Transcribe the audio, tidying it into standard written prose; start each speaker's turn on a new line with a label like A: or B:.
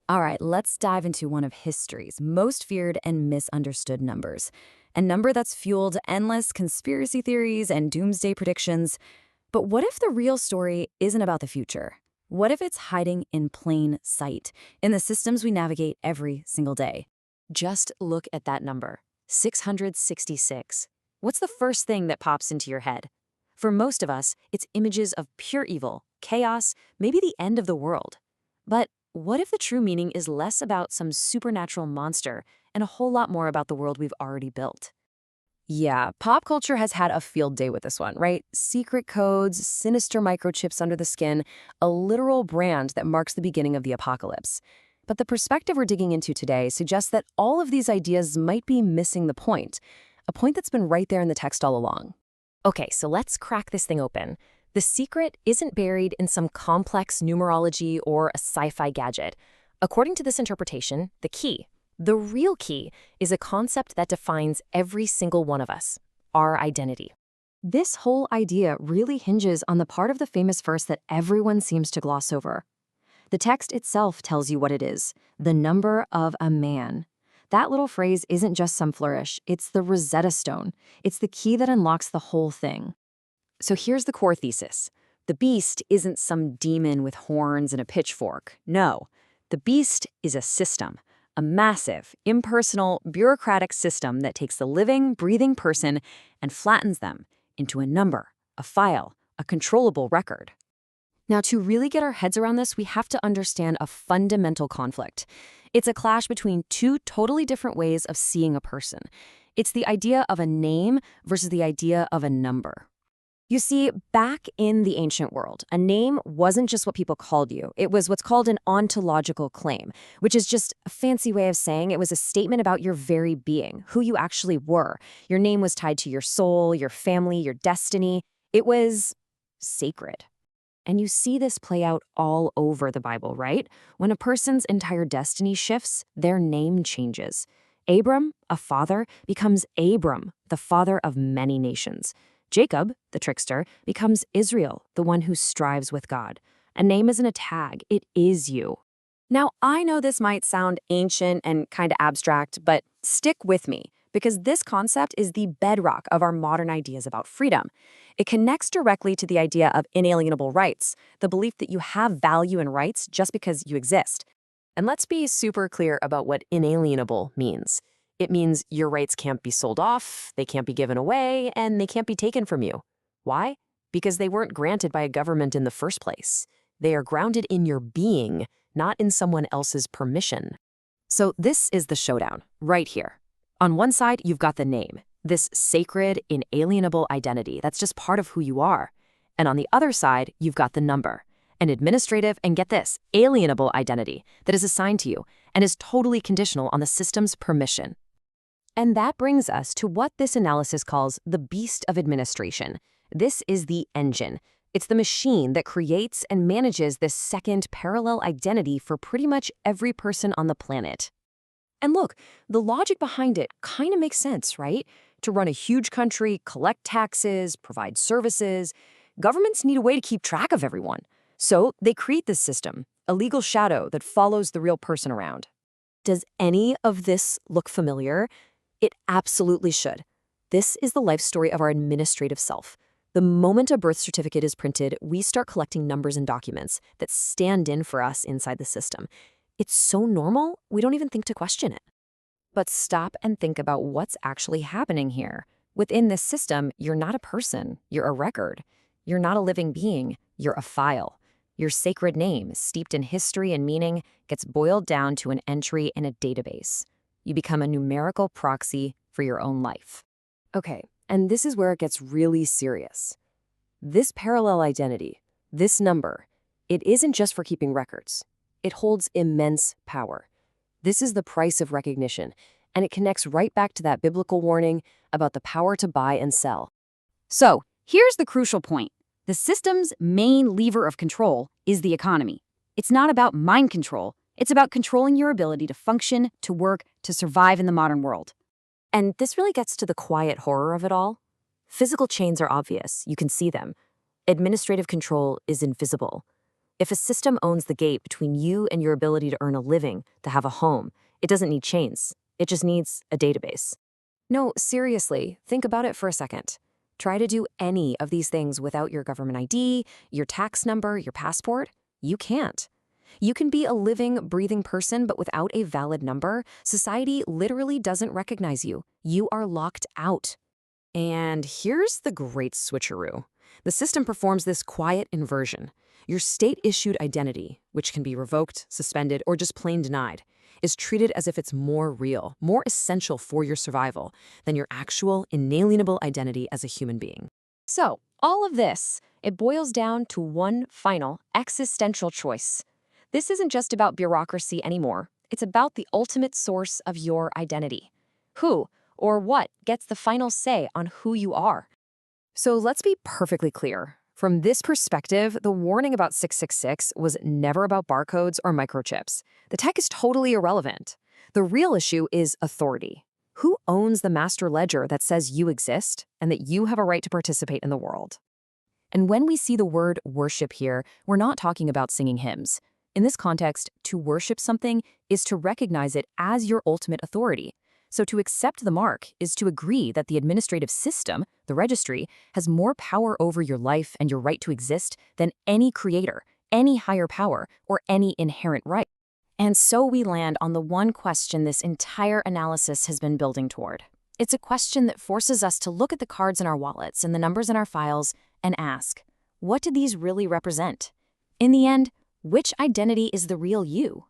A: All right, let's dive into one of history's most feared and misunderstood numbers. A number that's fueled endless conspiracy theories and doomsday predictions. But what if the real story isn't about the future? What if it's hiding in plain sight, in the systems we navigate every single day?
B: Just look at that number, 666. What's the first thing that pops into your head? For most of us, it's images of pure evil, chaos, maybe the end of the world. But what if the true meaning is less about some supernatural monster and a whole lot more about the world we've already built?
C: Yeah, pop culture has had a field day with this one, right? Secret codes, sinister microchips under the skin, a literal brand that marks the beginning of the apocalypse. But the perspective we're digging into today suggests that all of these ideas might be missing the point, a point that's been right there in the text all along.
B: Okay, so let's crack this thing open. The secret isn't buried in some complex numerology or a sci-fi gadget. According to this interpretation, the real key, is a concept that defines every single one of us, our identity.
A: This whole idea really hinges on the part of the famous verse that everyone seems to gloss over. The text itself tells you what it is, the number of a man. That little phrase isn't just some flourish, it's the Rosetta Stone. It's the key that unlocks the whole thing.
B: So here's the core thesis. The beast isn't some demon with horns and a pitchfork. No, the beast is a system, a massive, impersonal, bureaucratic system that takes the living, breathing person and flattens them into a number, a file, a controllable record.
C: Now, to really get our heads around this, we have to understand a fundamental conflict. It's a clash between two totally different ways of seeing a person. It's the idea of a name versus the idea of a number. You see, back in the ancient world, a name wasn't just what people called you. It was what's called an ontological claim, which is just a fancy way of saying it was a statement about your very being, who you actually were. Your name was tied to your soul, your family, your destiny. It was sacred. And you see this play out all over the Bible, right? When a person's entire destiny shifts, their name changes. Abram, a father, becomes Abram, the father of many nations. Jacob, the trickster, becomes Israel, the one who strives with God. A name isn't a tag, it is you. Now, I know this might sound ancient and kind of abstract, but stick with me, because this concept is the bedrock of our modern ideas about freedom. It connects directly to the idea of inalienable rights, the belief that you have value and rights just because you exist. And let's be super clear about what inalienable means. It means your rights can't be sold off, they can't be given away, and they can't be taken from you. Why? Because they weren't granted by a government in the first place. They are grounded in your being, not in someone else's permission. So this is the showdown, right here. On one side, you've got the name, this sacred, inalienable identity that's just part of who you are. And on the other side, you've got the number, an administrative, and get this, alienable identity that is assigned to you and is totally conditional on the system's permission. And that brings us to what this analysis calls the beast of administration. This is the engine. It's the machine that creates and manages this second parallel identity for pretty much every person on the planet. And look, the logic behind it kind of makes sense, right? To run a huge country, collect taxes, provide services, governments need a way to keep track of everyone. So they create this system, a legal shadow that follows the real person around. Does any of this look familiar? It absolutely should. This is the life story of our administrative self. The moment a birth certificate is printed, we start collecting numbers and documents that stand in for us inside the system. It's so normal, we don't even think to question it. But stop and think about what's actually happening here. Within this system, you're not a person, you're a record. You're not a living being, you're a file. Your sacred name, steeped in history and meaning, gets boiled down to an entry in a database. You become a numerical proxy for your own life. Okay, and this is where it gets really serious. This parallel identity, this number, it isn't just for keeping records. It holds immense power. This is the price of recognition, and it connects right back to that biblical warning about the power to buy and sell.
D: So, here's the crucial point. The system's main lever of control is the economy. It's not about mind control. It's about controlling your ability to function, to work, to survive in the modern world.
B: And this really gets to the quiet horror of it all. Physical chains are obvious, you can see them. Administrative control is invisible. If a system owns the gate between you and your ability to earn a living, to have a home, it doesn't need chains. It just needs a database.
C: No, seriously, think about it for a second. Try to do any of these things without your government ID, your tax number, your passport. You can't. You can be a living, breathing person, but without a valid number, society literally doesn't recognize you. You are locked out.
B: And here's the great switcheroo. The system performs this quiet inversion. Your state-issued identity, which can be revoked, suspended, or just plain denied, is treated as if it's more real, more essential for your survival than your actual, inalienable identity as a human being.
C: So, all of this, it boils down to one final existential choice. This isn't just about bureaucracy anymore. It's about the ultimate source of your identity. Who or what gets the final say on who you are? So let's be perfectly clear. From this perspective, the warning about 666 was never about barcodes or microchips. The tech is totally irrelevant. The real issue is authority. Who owns the master ledger that says you exist and that you have a right to participate in the world? And when we see the word worship here, we're not talking about singing hymns. In this context, to worship something is to recognize it as your ultimate authority. So to accept the mark is to agree that the administrative system, the registry, has more power over your life and your right to exist than any creator, any higher power, or any inherent right. And so we land on the one question this entire analysis has been building toward. It's a question that forces us to look at the cards in our wallets and the numbers in our files and ask, what do these really represent? In the end, which identity is the real you?